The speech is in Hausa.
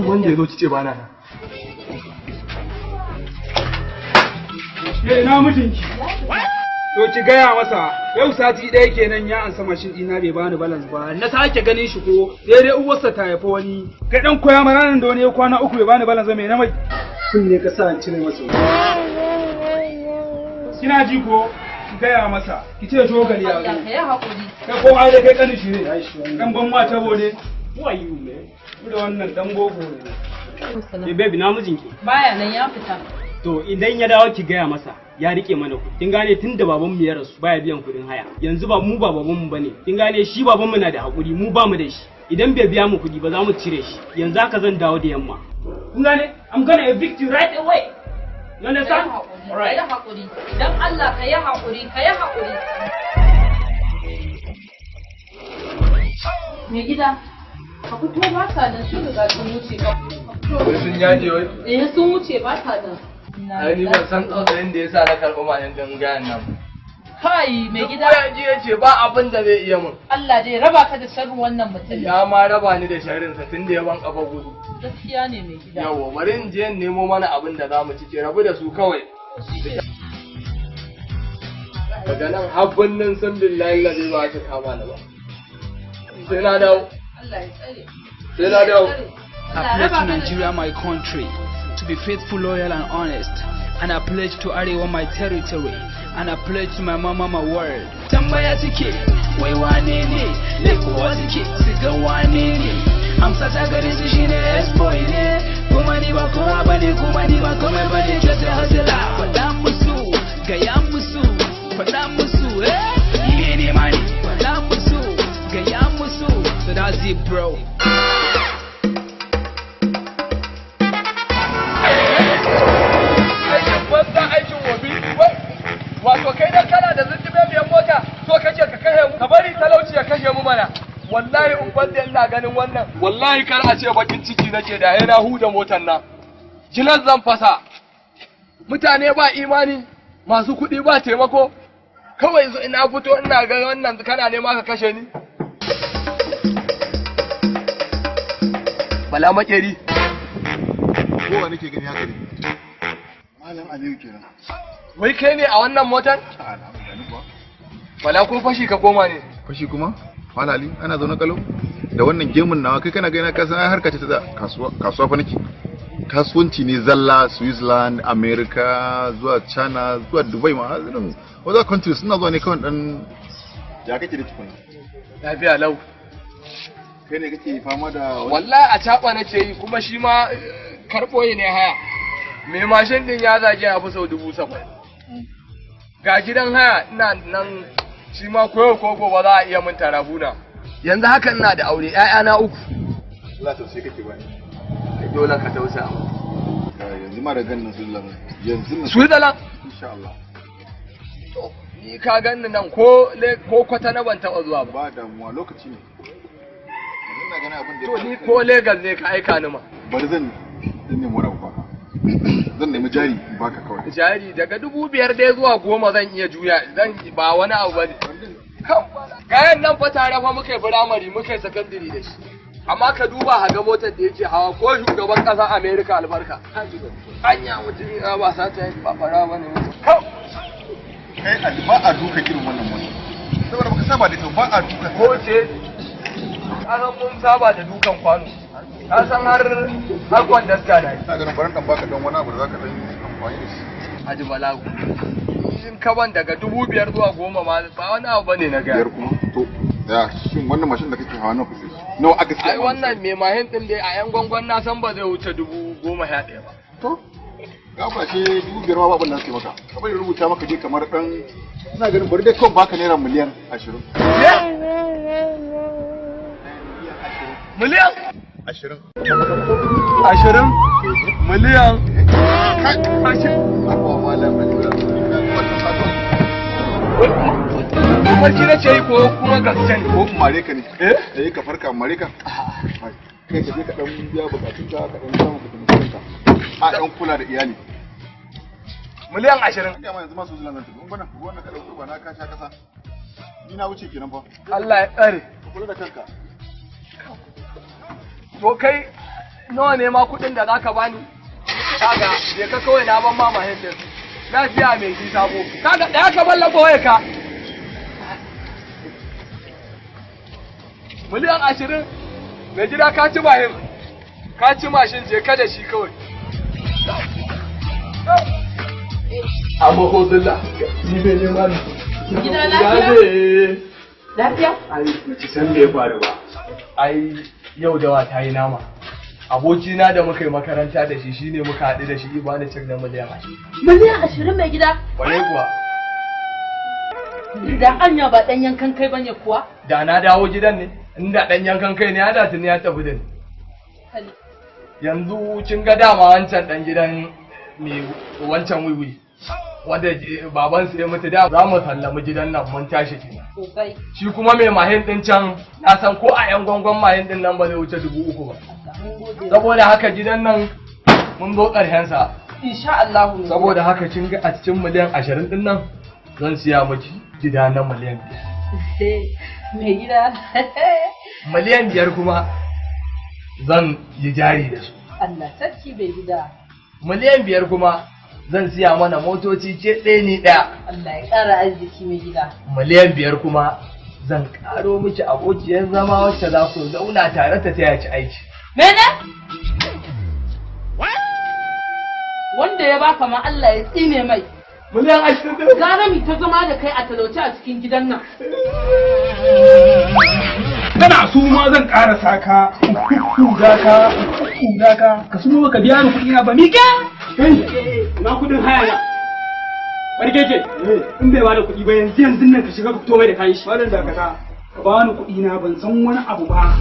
duk wanda ya zo kice ba na nan. Ina mutunci. To ki gaya masa yau sati ɗaya kenan ya ansa mashin ɗina bai bani balance ba na sake ganin shi ko daidai uwarsa ta haifa wani kai dan koya mana nan da wani ya kwana uku bai bani balance ba mai na mai sun ne ka sa an cire masa kina ji ko ki gaya masa ki ce shogali ya zo kai hakuri kai ko ai da kai kanin shi ne dan ban ma tabo ne who are you man da wannan dan gogo ne baby na mijinki baya nan ya fita to idan ya dawo ki gaya masa ya rike mana ku kin gane tunda baban mu ya rasu baya biyan kudin haya yanzu ba mu ba baban mu bane kin gane shi baban mu na da hakuri mu ba mu da shi idan bai biya mu kudi ba za mu cire shi yanzu haka zan dawo da yamma kun gane I'm gonna evict you right away you understand alright hakuri dan Allah ka yi hakuri me gida ka fito ba sa da su daga sun wuce ka sun yaje wai sun wuce ba sa da ai ni ban san tsautsayin da yasa na karɓi mayan gangayen nan kai mai gida ya ji yace ba abin da zai iya mun Allah dai raba ka da sharrin wannan mutum ya ma raba ni da sharrin sa tunda ya ban kafa gudu gaskiya ne mai gida yawa bari in je in nemo mana abin da zamu ci ke rabu da su kawai daga nan habbin nan san billahi la zai ba ta kama ni ba sai na dawo Allah ya tsare sai na dawo I pledge to Nigeria, my country, to be faithful, loyal, and honest. And I pledge to Arewa, my territory. And I pledge to my mama, my word. Tambaya suke, wai wane ne? Lekuwa suke, su ga wane ne? Amsa ta gare su shine S-boy ne. Kuma ni ba kowa bane, kuma ni ba komai bane. Just a hustler. Faɗa musu, gaya musu, faɗa musu, Iye ne mani. Faɗa musu, gaya musu. So that's it, bro. Wato kai dan kana da zindime biyan mota so kake ka kashe mu ka bari talauci ya kashe mu mana wallahi in banda ina ganin wannan wallahi kar a ce bakin ciki nake da yana huda motar nan jilan zan fasa mutane ba imani masu kuɗi ba taimako kawai ina fito ina ga wannan kana nema ka kashe ni bala makeri kowa nake gani haka ne malam Aliyu kenan wai kai ne a wannan motar? Wala ko fashi ka koma ne? Fashi kuma? Malali ana zaune kalau da wannan gemun nawa kai kana gaina ka san harka ta da kasuwa fa nake. Kasuwanci ne zalla Switzerland, America, zuwa China, zuwa Dubai ma irin other countries suna zuwa ne kawai dan ya kake da tukuna. Lafiya lau. Kai ne kake fama da wallahi a caba nake yi kuma shi ma karboye ne haya. Me mashin din ya zage a fi sau 70,000. Ga gidan haya ina nan shi ma koyo ko gobe za a iya min tarabuna yanzu haka ina da aure ƴaƴana 3 Allah tausayi kake bani dole ka tausa yanzu ma da ganin Switzerland yanzu nan Switzerland insha Allah to ni ka ganni nan ko kwata na ban taba zuwa ba damuwa lokaci ne ina ganin abin da to ni ko Lagos ne ka aika ni ma bari zan nemi wani abu zan nemi jari baka kawai jari daga 5,000 dai zuwa 10 zan iya juya zan ba wani abu bane kayan nan fa tare fa muka yi firamare muka yi sakandare da shi amma ka duba a ga motar da yake hawa ko shugaban ƙasar America albarka anya mutum ya ba sa ta yi ba fara bane kai ba a duka irin wannan motar saboda baka saba da ita ba a duka ko ce an mun saba da dukan kwano ka san har kwandasta da yi ina ganin baran dan baka dan wani abu da zaka dan amfani da shi Haji Balagu in ka ban daga 5,000 zuwa 10 ma ba wani abu bane na ga biyar kuma to ya shin wannan mashin da kake hawa nawa kuke nawa aka siya ai wannan mai mahin din dai a yan gwangwan na san ba zai wuce 10,011 ba to ga ba ce 5,000 ma babban nan sai maka kamar rubuta maka dai kamar dan ina ganin bari dai kawai baka naira miliyan 20 miliyan 20 miliyan Barci na ce ko kuma gaske ne ko mare ka ne ka farka mare ka kai ka je ka dan biya bukatun ka dan samu ka tafi ka a dan kula da iyali miliyan 20 kai ma yanzu ma su zulan zanta don wannan ka dauko ba na ka sha kasa ni na wuce kenan fa Allah ya tsare ka kula da kanka to kai nawa ne ma kuɗin da zaka bani? Kaga, je ka kawai na ban mama hindin. Na siya mai ji sabo. Kaga ɗaya ka ballaka waya ka. Miliyan 20 mai gida ka ci mahin. Ka ci mashin je ka da shi kawai. Amma ko dilla, ni bai nema ni. Gida lafiya? Lafiya? Ai, ki san me ya faru ba. Ai, yau da wata yi nama. Abokina da muka yi makaranta da shi shine muka haɗu da shi ba ni cik na miliyan 20. Miliyan 20 mai gida? Wane kuwa? Da anya ba ɗan yankan kai bane kuwa? Da na dawo gidan ne, inda ɗan yankan kai ne ya da tuni ya tafi da ni. Yanzu kin ga dama wancan ɗan gidan mai wancan wiwi. Wanda babansu ya mutu da za mu sallami gidan nan mun tashi kenan. Sosai. Shi kuma mai mahin ɗin can na san ko a 'yan gwangwan mahin ɗin nan ba zai wuce 3,000 ba. Saboda haka gidan nan mun zo ƙarshensa. Insha Allah. Saboda haka kin ga a cikin miliyan 20 ɗin nan zan siya miki gida na miliyan 5. Mai gida. Miliyan 5 kuma zan yi jari da su. Allah sarki bai gida. Miliyan 5 kuma zan siya mana motoci ce ɗaya ni ɗaya. Allah ya ƙara arziki mai gida. Miliyan 5 kuma zan ƙaro miki abokiyar zama wacce za ku zauna tare ta taya ci aiki. Mene? Wanda ya baka ma Allah ya tsine mai. Miliyan 20. Gara mi ta zama da kai a talauci a cikin gidan nan. Kana su ma zan ƙara saka kuda ka su ma ka biya ni kuɗi na ba mike na kuɗin haya na barkeke in bai bada kuɗi ba yanzu nan ka shiga ka fito mai da kayan shi wannan dakata ka ba ni kuɗi na ban san wani abu ba